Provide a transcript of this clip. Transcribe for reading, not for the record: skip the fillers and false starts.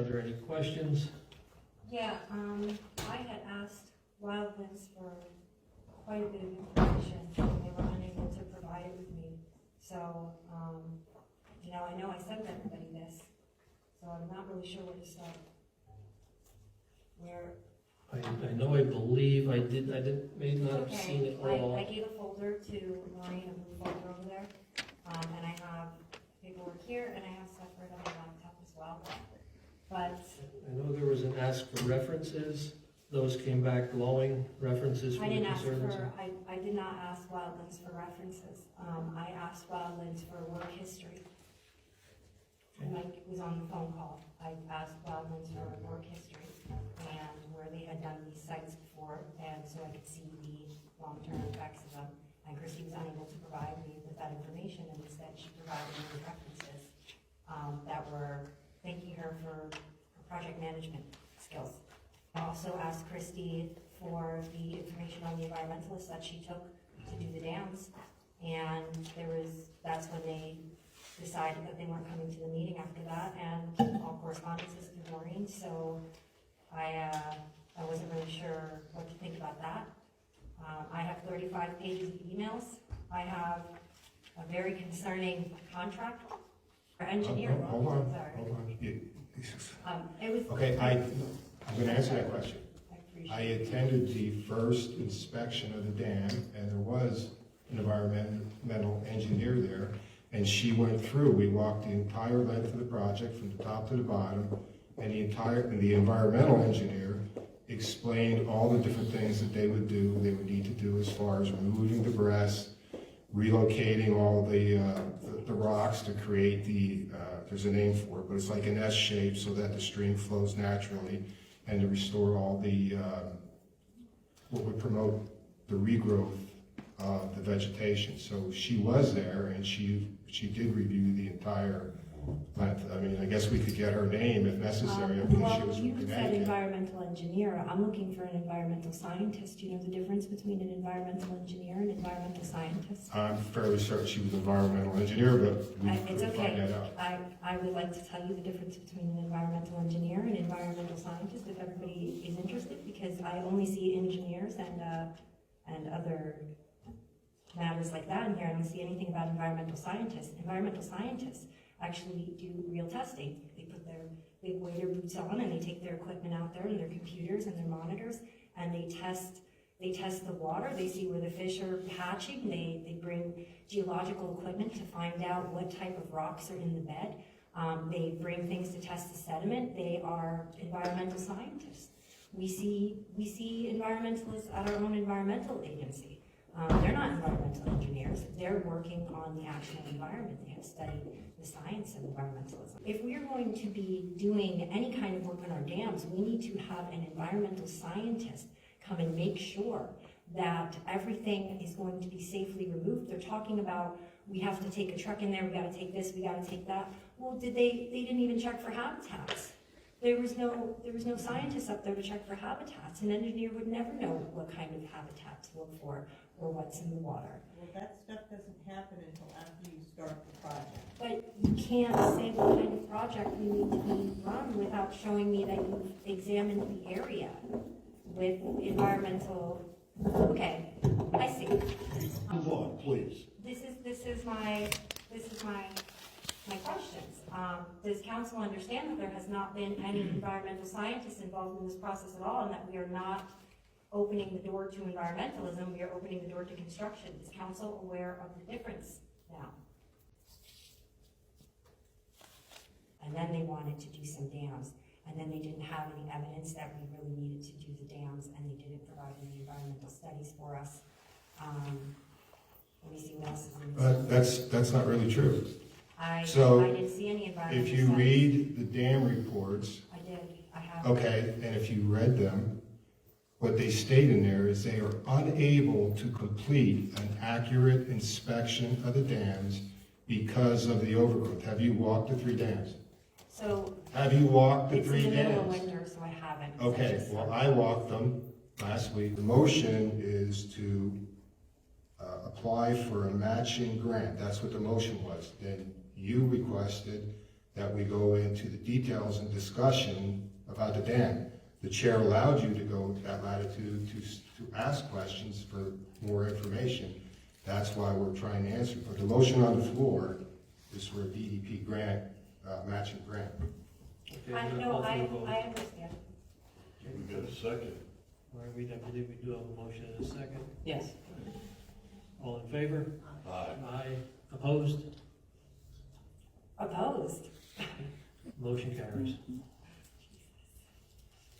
there any questions? Yeah, I had asked Wildlands for quite a bit of information, and they were unable to provide it with me. So, you know I sent everybody this, so I'm not really sure where to start. I know, I believe I may not have seen it all. I gave a folder to Maureen, a blue folder over there, and I have paperwork here, and I have stuff right on my laptop as well. But I know there was an ask for references. Those came back glowing references from the Conservancy. I did not ask Wildlands for references. I asked Wildlands for work history. Mike was on the phone call. I asked Wildlands for work history and where they had done these sites before, and so I could see the long-term effects of them. And Christy was unable to provide me with that information, and instead she provided me with references that were thanking her for her project management skills. I also asked Christy for the information on the environmentalists that she took to do the dams, and that's when they decided that they weren't coming to the meeting after that, and all correspondences through Maureen, so I wasn't really sure what to think about that. I have 35 pages of emails. I have a very concerning contract. Our engineer. Hold on. It was okay, I'm going to answer that question. I attended the first inspection of the dam, and there was an environmental engineer there, and she went through. We walked the entire length of the project from the top to the bottom, and the environmental engineer explained all the different things that they would need to do as far as removing the grass, relocating all the rocks to create there's a name for it, but it's like an S shape so that the stream flows naturally, and to restore all what would promote the regrowth of the vegetation. So she was there, and she did review the entire length. I mean, I guess we could get her name if necessary. Well, you said environmental engineer. I'm looking for an environmental scientist. Do you know the difference between an environmental engineer and an environmental scientist? I'm fairly certain she was an environmental engineer, but we it's could okay. find that out. I would like to tell you the difference between an environmental engineer and an environmental scientist, if everybody is interested, because I only see engineers and other matters like that in here. I don't see anything about environmental scientists. Environmental scientists actually do real testing. They wear their boots on, and they take their equipment out there and their computers and their monitors, and they test the water. They see where the fish are hatching. They bring geological equipment to find out what type of rocks are in the bed. They bring things to test the sediment. They are environmental scientists. We see environmentalists at our own environmental agency. They're not environmental engineers. They're working on the actual environment. They have studied the science of environmentalism. If we are going to be doing any kind of work on our dams, we need to have an environmental scientist come and make sure that everything is going to be safely removed. They're talking about we have to take a truck in there, we got to take this, we got to take that. Well, they didn't even check for habitats. There was no scientist up there to check for habitats. An engineer would never know what kind of habitat to look for or what's in the water. Well, that stuff doesn't happen until after you start the project. But you can't say what kind of project we need to be run without showing me that you've examined the area with environmental. Okay, I see. Move on, please. This is my questions. Does council understand that there has not been any environmental scientists involved in this process at all, and that we are not opening the door to environmentalism, we are opening the door to construction? Is council aware of the difference now? And then they wanted to do some dams, and then they didn't have any evidence that we really needed to do the dams, and they didn't provide any environmental studies for us. Let me see what else is in this. That's not really true. I didn't see any environmental If you studies. read the dam reports, I did. I have. okay, and if you read them, what they state in there is they are unable to complete an accurate inspection of the dams because of the overgrowth. Have you walked the 3 dams? So. Have you walked the 3 It's in the middle of dams? winter, so I haven't. Okay, well, I walked them last week. The motion is to apply for a matching grant. That's what the motion was. Then you requested that we go into the details and discussion about the dam. The chair allowed you to go that latitude to ask questions for more information. That's why we're trying to answer. But the motion on the floor is for a DEP grant, matching grant. Okay, I we're gonna know, call for I the vote. understand. We got a second. All right, we believe we do have a motion and a second. Yes. All in favor? Aye. Aye. Opposed? Opposed? Motion carries.